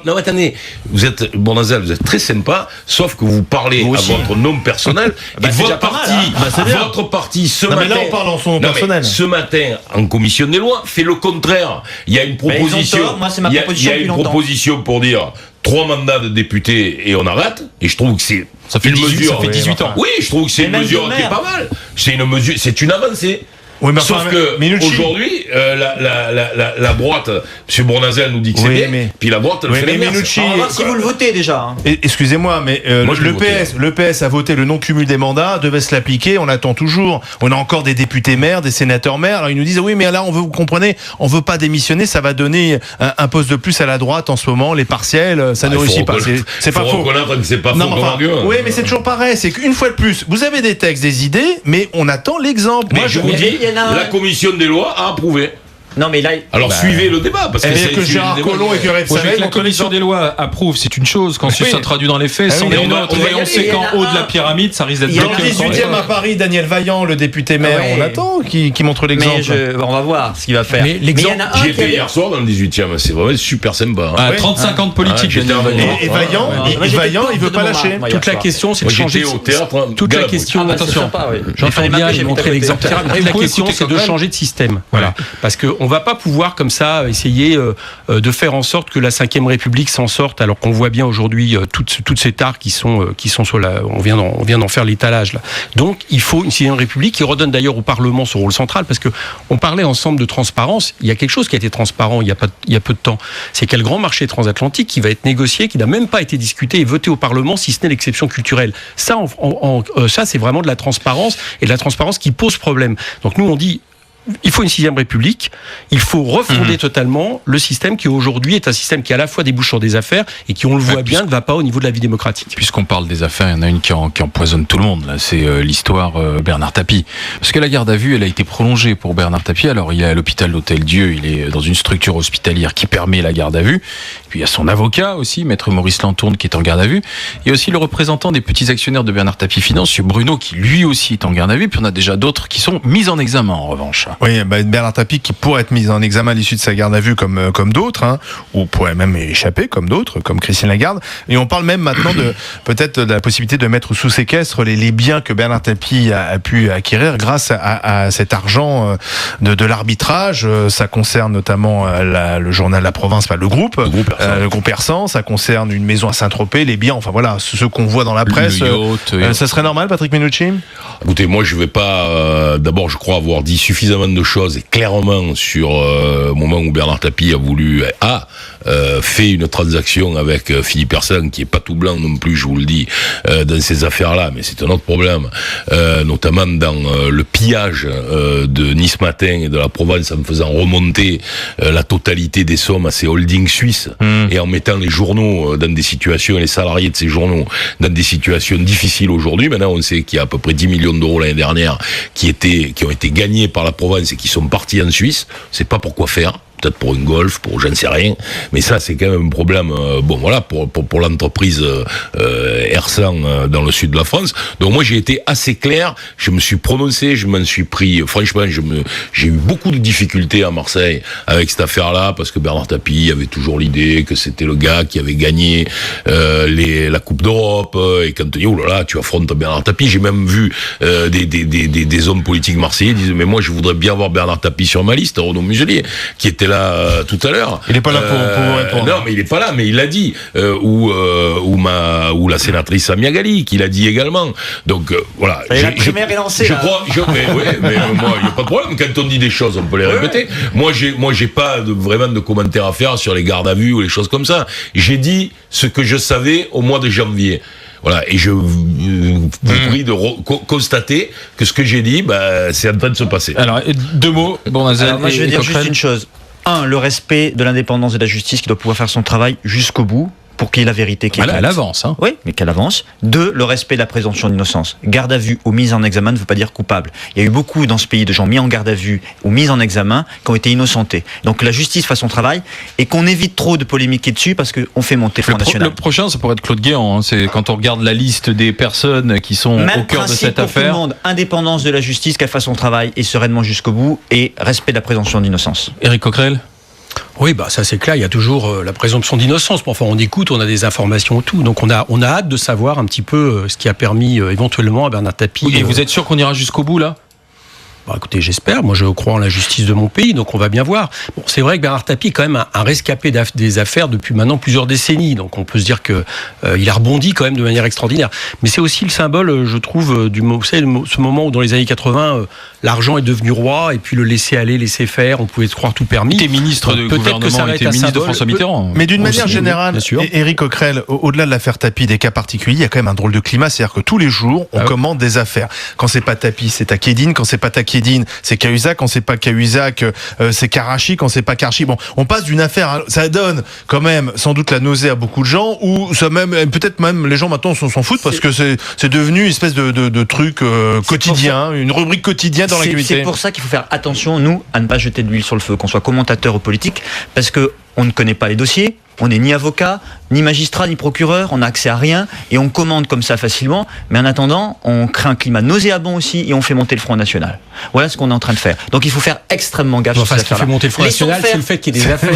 Non, attendez, vous êtes très sympa, sauf que vous parlez à votre nom personnel. Et votre parti, ce matin... Mais là, on parle en son nom personnel. Ce matin, en commission des lois, fait le contraire. Il y a une proposition... Il y a une proposition pour dire 3 mandats de députés et on arrête. Et je trouve que c'est... Ça fait 18 ans. Oui, je trouve que c'est une mesure qui est pas mal. C'est une avancée. Oui, mais sauf que aujourd'hui, la droite, M. Bournazel nous dit que c'est bien, puis la droite le fait l'inverse. Si vous le votez déjà. Excusez-moi, mais le PS a voté le non-cumul des mandats, devait se l'appliquer, on attend toujours. On a encore des députés maires, des sénateurs maires. Alors ils nous disent oui, mais là vous comprenez, on veut pas démissionner, ça va donner un poste de plus à la droite en ce moment, les partiels, ça ne réussit pas. C'est pas faux. C'est pas faux. Oui, mais c'est toujours pareil. C'est qu'une fois de plus, vous avez des textes, des idées, mais on attend l'exemple. Moi je vous dis. La commission des lois a approuvé. Non mais là, suivez le débat parce que Gérard Collomb et que Repsamen, la commission des lois approuve, c'est une chose. Quand ça traduit dans les faits, c'en est une autre. Et on sait qu'en haut de la pyramide, ça risque d'être bloqué. Il y a le 18e à Paris, Daniel Vaillant, le député maire. On attend qui montre l'exemple. On va voir ce qu'il va faire. Mais j'y étais hier soir dans le 18e. C'est vraiment super sympa. 35 ans de politique. Et Vaillant, il veut pas lâcher. Toute la question, c'est de changer. Toute la question, attention. J'entends bien montrer l'exemple. Toute la question, c'est de changer de système. Voilà, parce que on va pas pouvoir comme ça essayer de faire en sorte que la 5e République s'en sorte, alors qu'on voit bien aujourd'hui toutes ces tares qui sont sur la... On vient d'en faire l'étalage là. Donc il faut une 6e République qui redonne d'ailleurs au Parlement son rôle central, parce que on parlait ensemble de transparence. Il y a quelque chose qui a été transparent il y a peu de temps. C'est qu'il y a le grand marché transatlantique qui va être négocié, qui n'a même pas été discuté et voté au Parlement, si ce n'est l'exception culturelle. Ça, ça c'est vraiment de la transparence, et de la transparence qui pose problème. Donc nous on dit, il faut une 6e République, il faut refonder totalement le système qui aujourd'hui est un système qui à la fois débouche sur des affaires et qui, on le voit bien, ne va pas au niveau de la vie démocratique. Puisqu'on parle des affaires, il y en a une qui empoisonne tout le monde, là, c'est l'histoire Bernard Tapie. Parce que la garde à vue, elle a été prolongée pour Bernard Tapie. Alors il est à l'hôpital d'Hôtel-Dieu, il est dans une structure hospitalière qui permet la garde à vue. Puis il y a son avocat aussi, maître Maurice Lantourne, qui est en garde à vue. Il y a aussi le représentant des petits actionnaires de Bernard Tapie Finance, M. Bruno, qui lui aussi est en garde à vue. Puis on a déjà d'autres qui sont mis en examen en revanche. Oui, Bernard Tapie qui pourrait être mis en examen à l'issue de sa garde à vue comme d'autres, ou pourrait même échapper comme d'autres, comme Christine Lagarde. Et on parle même maintenant peut-être de la possibilité de mettre sous séquestre les biens que Bernard Tapie a pu acquérir grâce à cet argent de l'arbitrage. Ça concerne notamment le journal La Province, le groupe Persan. Ça concerne une maison à Saint-Tropez, les biens, enfin voilà, ce qu'on voit dans la presse. Ça serait normal, Patrick Menucci? Écoutez, moi je vais pas... D'abord, je crois avoir dit suffisamment de choses et clairement sur le moment où Bernard Tapie fait une transaction avec Philippe Persan, qui est pas tout blanc non plus, je vous le dis, dans ces affaires-là, mais c'est un autre problème, notamment dans le pillage de Nice Matin et de la Provence, en faisant remonter la totalité des sommes à ces holdings suisses et en mettant les journaux dans des situations, et les salariés de ces journaux dans des situations difficiles aujourd'hui. Maintenant, on sait qu'il y a à peu près 10 millions d'euros l'année dernière qui ont été gagnés par la Provence et qui sont partis en Suisse. C'est pas pourquoi faire. Peut-être pour une Golf, pour j'en sais rien, mais ça c'est quand même un problème. Pour l'entreprise Ersan dans le sud de la France. Donc moi j'ai été assez clair, je me suis prononcé, je m'en suis pris. Franchement, j'ai eu beaucoup de difficultés à Marseille avec cette affaire-là, parce que Bernard Tapie avait toujours l'idée que c'était le gars qui avait gagné la Coupe d'Europe, et quand tu dis oh là là, tu affrontes Bernard Tapie. J'ai même vu des hommes politiques marseillais disent mais moi je voudrais bien avoir Bernard Tapie sur ma liste, Renaud Muselier, qui était là tout à l'heure. Il n'est pas là pour répondre. Non, mais il n'est pas là, mais il l'a dit. Ou la sénatrice Samia Ghali, qui l'a dit également. Donc voilà. Et la primaire est lancée. Mais moi, il n'y a pas de problème. Quand on dit des choses, on peut les répéter. Moi, j'ai pas vraiment de commentaires à faire sur les gardes à vue ou les choses comme ça. J'ai dit ce que je savais au mois de janvier. Voilà, et je vous prie de constater que ce que j'ai dit, c'est en train de se passer. Alors, 2 mots, Bournazel. Moi, je vais dire juste une chose. 1, le respect de l'indépendance de la justice qui doit pouvoir faire son travail jusqu'au bout. pour qu'il y ait la vérité qui éclate. Elle avance. Hein. Oui, mais qu'elle avance. 2, le respect de la présomption d'innocence. Garde à vue ou mise en examen ne veut pas dire coupable. Il y a eu beaucoup dans ce pays de gens mis en garde à vue ou mis en examen qui ont été innocentés. Donc la justice fasse son travail et qu'on évite trop de polémiquer dessus parce qu'on fait monter le Front National. Le prochain, ça pourrait être Claude Guéant. Hein. C'est quand on regarde la liste des personnes qui sont même au cœur de cette pour affaire. Tout le monde, indépendance de la justice, qu'elle fasse son travail et sereinement jusqu'au bout et respect de la présomption d'innocence. Éric Coquerel. Oui, bah ça c'est clair, il y a toujours la présomption d'innocence. Mais enfin, on écoute, on a des informations et tout. Donc on a hâte de savoir un petit peu ce qui a permis éventuellement à Bernard Tapie. Et vous êtes sûr qu'on ira jusqu'au bout là ? Bah, écoutez, j'espère. Moi, je crois en la justice de mon pays, donc on va bien voir. Bon, c'est vrai que Bernard Tapie est quand même un rescapé des affaires depuis maintenant plusieurs décennies. Donc on peut se dire que il a rebondi quand même de manière extraordinaire. Mais c'est aussi le symbole, je trouve, vous savez, ce moment où dans les années 80, l'argent est devenu roi et puis le laisser aller, laisser faire, on pouvait se croire tout permis. Il était ministre de gouvernement, il était ministre de François Mitterrand. Mais d'une manière générale, Éric Coquerel, au-delà de l'affaire Tapie, des cas particuliers, il y a quand même un drôle de climat. C'est-à-dire que tous les jours, on commande des affaires. Quand c'est pas Tapie, c'est Takedine. Quand c'est pas Takedine, c'est Cahuzac. Quand c'est pas Cahuzac, c'est Karachi. Quand c'est pas Karachi, bon, on passe d'une affaire. Ça donne quand même sans doute la nausée à beaucoup de gens, ou ça même peut-être même les gens maintenant s'en foutent parce que c'est devenu une espèce de truc quotidien, une rubrique quotidienne dans l'actualité. C'est pour ça qu'il faut faire attention, nous, à ne pas jeter de l'huile sur le feu, qu'on soit commentateur ou politique, parce que on ne connaît pas les dossiers. On n'est ni avocat, ni magistrat, ni procureur, on n'a accès à rien et on commande comme ça facilement. Mais en attendant, on crée un climat nauséabond aussi et on fait monter le Front National. Voilà ce qu'on est en train de faire. Donc il faut faire extrêmement gaffe sur cette affaire-là. Ce qui fait monter le Front National, c'est le fait qu'il y ait des affaires.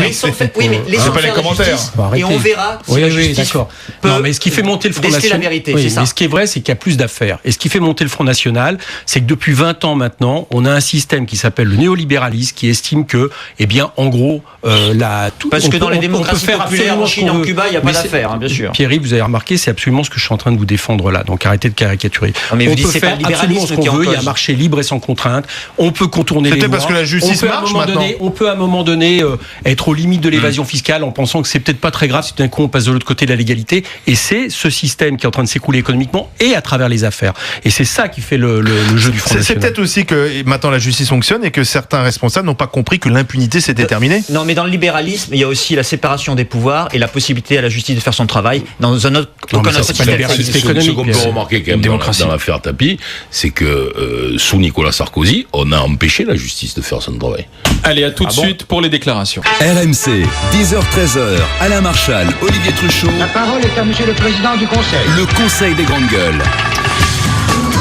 Oui, mais laissons faire la justice et on verra si la justice peut non, mais ce qui fait monter le Front National, la vérité, c'est ça. Mais ce qui est vrai, c'est qu'il y a plus d'affaires. Et ce qui fait monter le Front National, c'est que depuis 20 ans maintenant, on a un système qui s'appelle le néolibéralisme qui estime que, eh bien, en gros, parce que dans les démocraties populaires en Chine, en Cuba, il n'y a pas d'affaires, bien sûr. Pierre-Yves, vous avez remarqué, c'est absolument ce que je suis en train de vous défendre là. Donc arrêtez de caricaturer. Non, mais on peut faire absolument ce qu'on veut. Il y a un marché libre et sans contrainte. On peut contourner les lois. Parce que la justice marche maintenant. On peut à un moment donné être aux limites de l'évasion fiscale en pensant que c'est peut-être pas très grave si tout d'un coup on passe de l'autre côté de la légalité. Et c'est ce système qui est en train de s'écrouler économiquement et à travers les affaires. Et c'est ça qui fait le jeu du Front National. C'est peut-être aussi que maintenant la justice fonctionne et que certains responsables n'ont pas compris que l'impunité c'était terminé. Non, mais dans le libéralisme, il y a aussi la séparation des pouvoirs et la possibilité à la justice de faire son travail dans un autre système. Ce qu'on peut remarquer quand même dans l'affaire Tapie, c'est que sous Nicolas Sarkozy, on a empêché la justice de faire son travail. Allez, à tout de suite pour les déclarations. RMC, 10h-13h, Alain Marchal, Olivier Truchot. La parole est à monsieur le président du Conseil. Le Conseil des grandes gueules.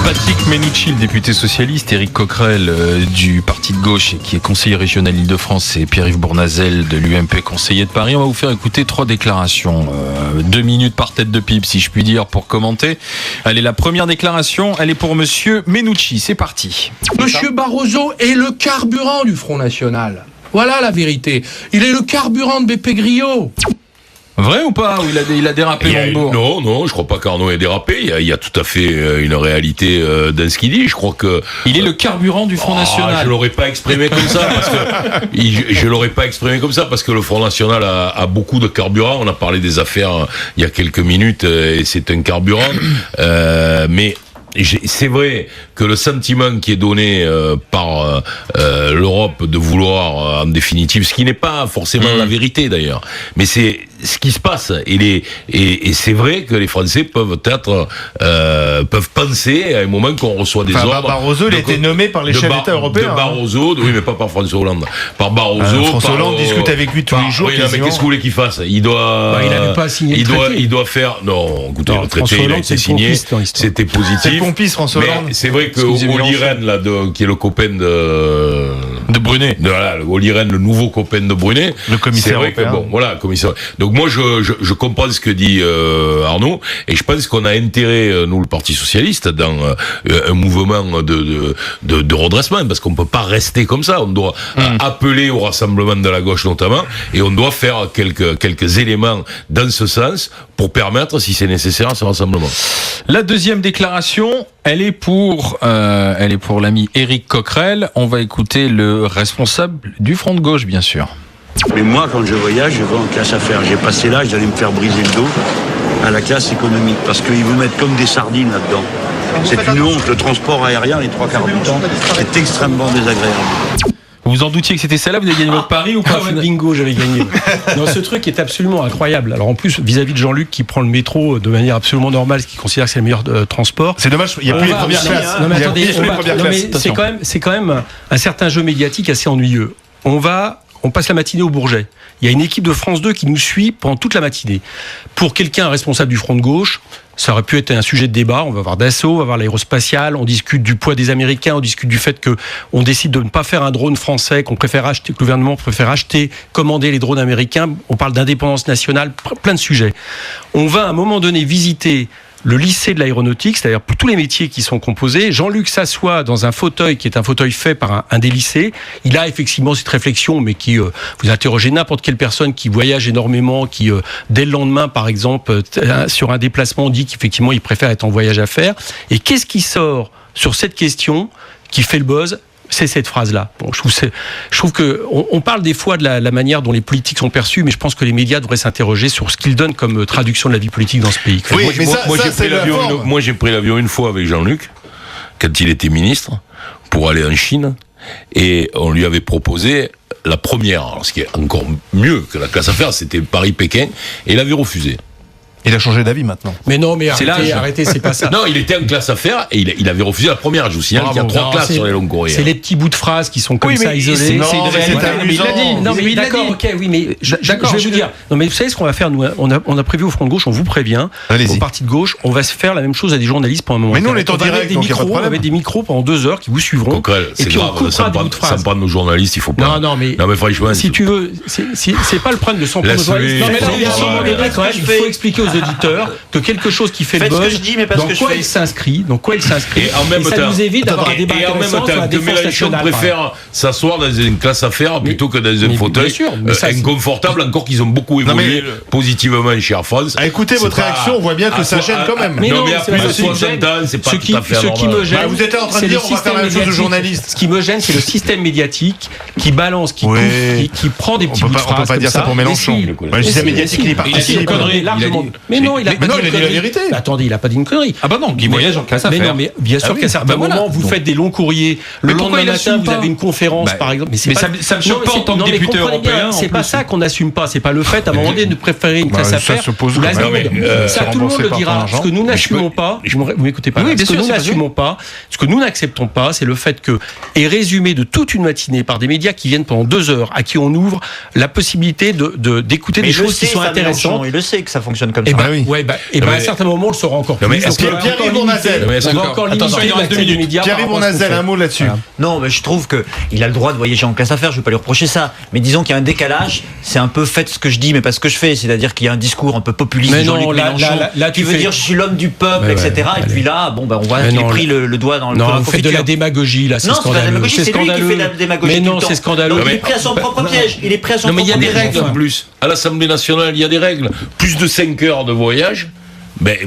Patrick Menucci, le député socialiste, Éric Coquerel du parti de gauche et qui est conseiller régional Île-de-France, et Pierre-Yves Bournazel de l'UMP, conseiller de Paris. On va vous faire écouter 3 déclarations. 2 minutes par tête de pipe, si je puis dire, pour commenter. Allez, la première déclaration, elle est pour monsieur Menucci. C'est parti. Monsieur Barroso est le carburant du Front National. Voilà la vérité. Il est le carburant de Beppe Grillo. Vrai ou pas? Ou il a dérapé Montebourg? Non, je crois pas qu'Arnaud ait dérapé. Il y a tout à fait une réalité dans ce qu'il dit. Je crois que il est le carburant du Front National. Je l'aurais pas exprimé comme ça parce que je l'aurais pas exprimé comme ça parce que le Front National a beaucoup de carburant. On a parlé des affaires il y a quelques minutes et c'est un carburant. Mais c'est vrai que le sentiment qui est donné par l'Europe de vouloir, en définitive, ce qui n'est pas forcément la vérité d'ailleurs, mais c'est ce qui se passe. Et c'est vrai que les Français peuvent penser à un moment qu'on reçoit des ordres. Barroso, il a été nommé par les chefs d'État européens. De Barroso, oui, mais pas par François Hollande. Par Barroso. François Hollande discute avec lui tous les jours. Oui, mais qu'est-ce que vous voulez qu'il fasse? Il doit. Il n'avait pas signé le traité. Il doit faire. Non, écoutez, le traité, il a été signé. C'était positif. C'est le pompiste, François Hollande. C'est vrai que Olli Rehn, là, qui est le copain de Brunet. Voilà, Olli Rehn, le nouveau copain de Brunet. Le commissaire européen. Bon, voilà, commissaire. Donc moi, je comprends ce que dit Arnaud, et je pense qu'on a intérêt, nous, le Parti Socialiste, dans un mouvement de redressement, parce qu'on peut pas rester comme ça. On doit appeler au rassemblement de la gauche, notamment, et on doit faire quelques éléments dans ce sens pour permettre, si c'est nécessaire, ce rassemblement. La deuxième déclaration, elle est pour l'ami Éric Coquerel. On va écouter le responsable du Front de gauche, bien sûr. Mais moi, quand je voyage, je vais en classe affaires. J'ai passé l'âge d'aller me faire briser le dos à la classe économique, parce qu'ils vous mettent comme des sardines là-dedans. C'est une honte. Le transport aérien, les 3 quarts du temps, c'est extrêmement désagréable. Vous vous en doutiez que c'était celle-là? Vous avez gagné votre pari ou pas? Bingo, j'avais gagné. Non, ce truc est absolument incroyable. Alors en plus, vis-à-vis de Jean-Luc qui prend le métro de manière absolument normale, ce qu'il considère que c'est le meilleur transport. C'est dommage, il n'y a plus les premières classes. Non mais attendez, c'est quand même un certain jeu médiatique assez ennuyeux. On passe la matinée au Bourget. Il y a une équipe de France 2 qui nous suit pendant toute la matinée. Pour quelqu'un responsable du front de gauche, ça aurait pu être un sujet de débat. On va voir Dassault, on va voir l'aérospatiale, on discute du poids des Américains, on discute du fait qu'on décide de ne pas faire un drone français, que le gouvernement préfère acheter, commander les drones américains. On parle d'indépendance nationale, plein de sujets. On va à un moment donné visiter le lycée de l'aéronautique, c'est-à-dire pour tous les métiers qui sont composés. Jean-Luc s'assoit dans un fauteuil qui est un fauteuil fait par un des lycées. Il a effectivement cette réflexion, mais qui vous interrogez n'importe quelle personne qui voyage énormément, qui dès le lendemain, par exemple, sur un déplacement, dit qu'effectivement il préfère être en voyage à faire. Et qu'est-ce qui sort sur cette question qui fait le buzz? C'est cette phrase-là. Bon, je trouve que on parle des fois de la manière dont les politiques sont perçues, mais je pense que les médias devraient s'interroger sur ce qu'ils donnent comme traduction de la vie politique dans ce pays. Oui, moi, j'ai pris l'avion une fois avec Jean-Luc, quand il était ministre, pour aller en Chine, et on lui avait proposé la première, alors ce qui est encore mieux que la classe affaires, c'était Paris-Pékin, et il avait refusé. Il a changé d'avis maintenant. Mais non, mais arrêtez, c'est pas ça. Non, il était en classe affaires et il avait refusé la première. Je vous signale qu'il y a 3 classes sur les longues courriers. C'est les petits bouts de phrases qui sont comme ça isolés. C'est une réalité. Non, mais d'accord, ok, oui, mais d'accord, je vais vous dire. Non, mais vous savez ce qu'on va faire, nous, on a prévu au Front de Gauche, on vous prévient, au Parti de Gauche, on va se faire la même chose à des journalistes pendant un moment. Mais nous, on est en direct, donc il n'y a pas de problème. On va mettre des micros pendant 2 heures qui vous suivront. Et puis on coupera des bouts de phrases. Ça me prend nos journalistes, il faut pas. Non, mais franchement. Si tu veux, c'est pas le problème de s'en prendre aux journalistes. Non, mais là, il faut expliquer aux auditeurs que quelque chose qui fait le buzz, dans quoi il s'inscrit, et en même ça temps, nous évite d'avoir un débat intéressant sur la défense nationale. Préfère s'asseoir dans une classe affaires plutôt que dans un fauteuil inconfortable, encore qu'ils ont beaucoup évolué positivement chez Air France. Écoutez votre réaction, on voit bien que ça gêne quand même. Non, mais à plus de 60 ans, c'est pas tout à fait normal. Ce qui me gêne, vous êtes en train de dire on va faire la même chose aux journalistes. Ce qui me gêne, c'est le système médiatique qui balance, qui prend des petits bouts de phrases. On peut pas dire ça pour Mélenchon. Le système médiatique, il est parti. Mais non, il a dit la vérité. Attendez, il a pas dit une connerie. Ah bah non, il voyage en classe affaires. Mais non, mais bien sûr qu'à certains moments, vous faites des longs courriers. Le lendemain matin, vous avez une conférence, par exemple. Mais ça me choque pas en tant que député européen. C'est pas ça qu'on n'assume pas. C'est pas le fait, à un moment donné, de préférer une classe affaires. Ça, tout le monde le dira. Ce que nous n'assumons pas, vous m'écoutez pas. Ce que nous n'assumons pas, ce que nous n'acceptons pas, c'est le fait que est résumé de toute une matinée par des médias qui viennent pendant 2 heures, à qui on ouvre la possibilité d'écouter des choses qui sont intéressantes. Il le sait que ça fonctionne comme ça. Et à un certain moment, on le saura encore plus. Pierre-Yves Bournazel, on va encore limiter l'accès des médias. Pierre-Yves Bournazel, un mot là-dessus. Non, mais je trouve qu'il a le droit de voyager en classe affaires, je ne vais pas lui reprocher ça. Mais disons qu'il y a un décalage, c'est un peu faites ce que je dis, mais pas ce que je fais. C'est-à-dire qu'il y a un discours un peu populiste de Jean-Luc Mélenchon qui veut dire je suis l'homme du peuple, etc. Et puis là, on voit qu'il a pris le doigt dans le Non, vous faites de la démagogie, là, c'est scandaleux. C'est lui qui fait de la démagogie. Mais non, c'est scandaleux. Il est pris à son propre piège. Il est pris à son propre piège. Mais il y a des règles en plus. À l'Assemblée nationale, il y a des règles. Plus de 5 heures de voyage.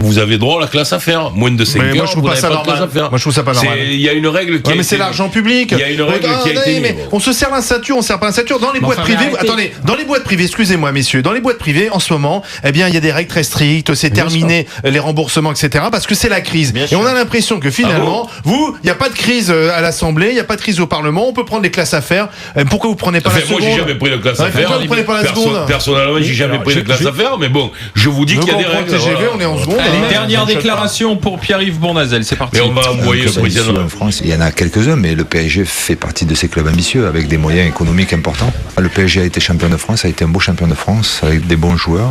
Vous avez droit à la classe affaires. Moins de 5 heures, moi, je trouve pas ça normal. Moi, je trouve ça pas normal. Il y a une règle qui mais c'est l'argent public. Il y a une règle qui a été mise. On se serre la ceinture, on serre pas la ceinture. Dans les boîtes privées, attendez, dans les boîtes privées, excusez-moi, messieurs, dans les boîtes privées, en ce moment, il y a des règles très strictes, c'est terminé, les remboursements, etc., parce que c'est la crise. Et on a l'impression que finalement, il n'y a pas de crise à l'Assemblée, il n'y a pas de crise au Parlement, on peut prendre les classes affaires. Pourquoi vous prenez pas la seconde? Moi, j'ai jamais pris de classe affaires. Pourquoi vous prenez pas la seconde? Personnellement, j'ai jamais pris de classe affaires, mais bon, je vous dis qu'il y a des règles. On est en seconde. Dernière déclaration pour Pierre-Yves Bournazel, c'est parti. Et on va envoyer le président en France. Il y en a quelques-uns, mais le PSG fait partie de ces clubs ambitieux avec des moyens économiques importants. Le PSG a été champion de France, a été un beau champion de France avec des bons joueurs.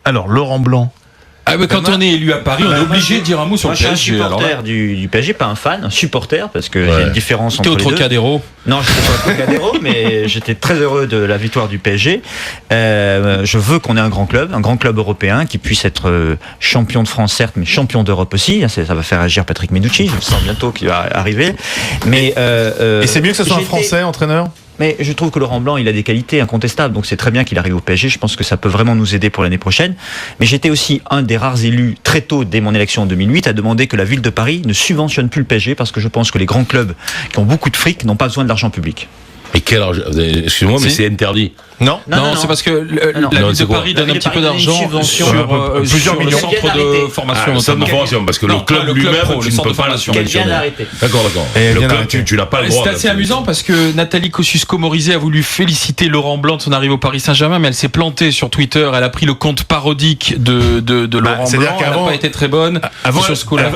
Alors, Laurent Blanc. Quand on est élu à Paris, on est obligé de dire un mot sur le PSG. Je suis un supporter du PSG, pas un fan, un supporter, parce qu'il y a une différence entre les deux. T'es au Trocadéro? Non, je n'étais pas au Trocadéro, mais j'étais très heureux de la victoire du PSG. Je veux qu'on ait un grand club européen, qui puisse être champion de France, certes, mais champion d'Europe aussi. Ça va faire agir Patrick Menucci, je le sens bientôt qu'il va arriver. Mais, et c'est mieux que ce soit un Français entraîneur? Mais je trouve que Laurent Blanc, il a des qualités incontestables, donc c'est très bien qu'il arrive au PSG. Je pense que ça peut vraiment nous aider pour l'année prochaine. Mais j'étais aussi un des rares élus, très tôt, dès mon élection en 2008, à demander que la ville de Paris ne subventionne plus le PSG, parce que je pense que les grands clubs qui ont beaucoup de fric n'ont pas besoin de l'argent public. Et quel argent? Excusez-moi, mais c'est interdit. Non, c'est parce que la ville de Paris donne un petit peu d'argent sur plusieurs millions. le centre de formation. Le centre de formation, parce que le club lui-même, tu ne peux pas le subventionner. D'accord. Le club, tu n'as pas le droit. C'est assez amusant parce que Nathalie Kosciusko-Morizet a voulu féliciter Laurent Blanc de son arrivée au Paris Saint-Germain, mais elle s'est plantée sur Twitter. Elle a pris le compte parodique de Laurent Blanc. Elle n'a pas été très bonne. Avant,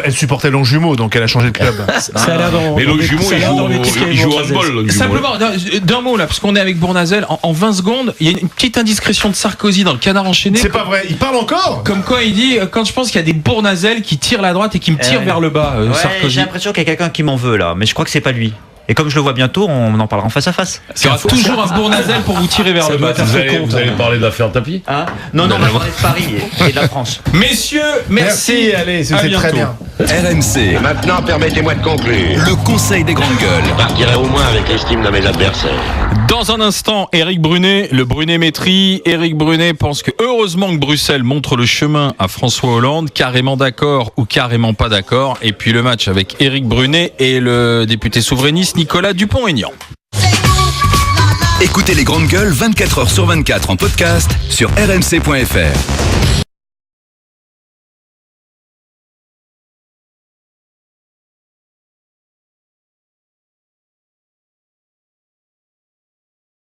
elle supportait Longjumeau, donc elle a changé de club. Mais Longjumeau, il joue au handball. Simplement, d'un mot là, parce qu'on est avec Bournazel, en 20 secondes, il y a une petite indiscrétion de Sarkozy dans le Canard enchaîné. C'est pas vrai, il parle encore. Comme quoi il dit, quand je pense qu'il y a des Bournazel qui tirent la droite et qui me tirent vers le bas, Sarkozy. J'ai l'impression qu'il y a quelqu'un qui m'en veut là, mais je crois que c'est pas lui. Et comme je le vois bientôt, on en parlera en face à face. Il y aura toujours un Bournazel pour vous tirer vers le bas. Vous allez parler de l'affaire Tapie? Non, on va parler de Paris et de la France. Messieurs, merci. Allez, c'était très bien. RMC. Et maintenant, permettez-moi de conclure. Le conseil des grandes gueules. Je partirai au moins avec l'estime de mes adversaires. Dans un instant, Éric Brunet, le Brunet-métrie. Éric Brunet pense que heureusement que Bruxelles montre le chemin à François Hollande, carrément d'accord ou carrément pas d'accord. Et puis le match avec Éric Brunet et le député souverainiste Nicolas Dupont-Aignan. Écoutez les grandes gueules 24h sur 24 en podcast sur rmc.fr.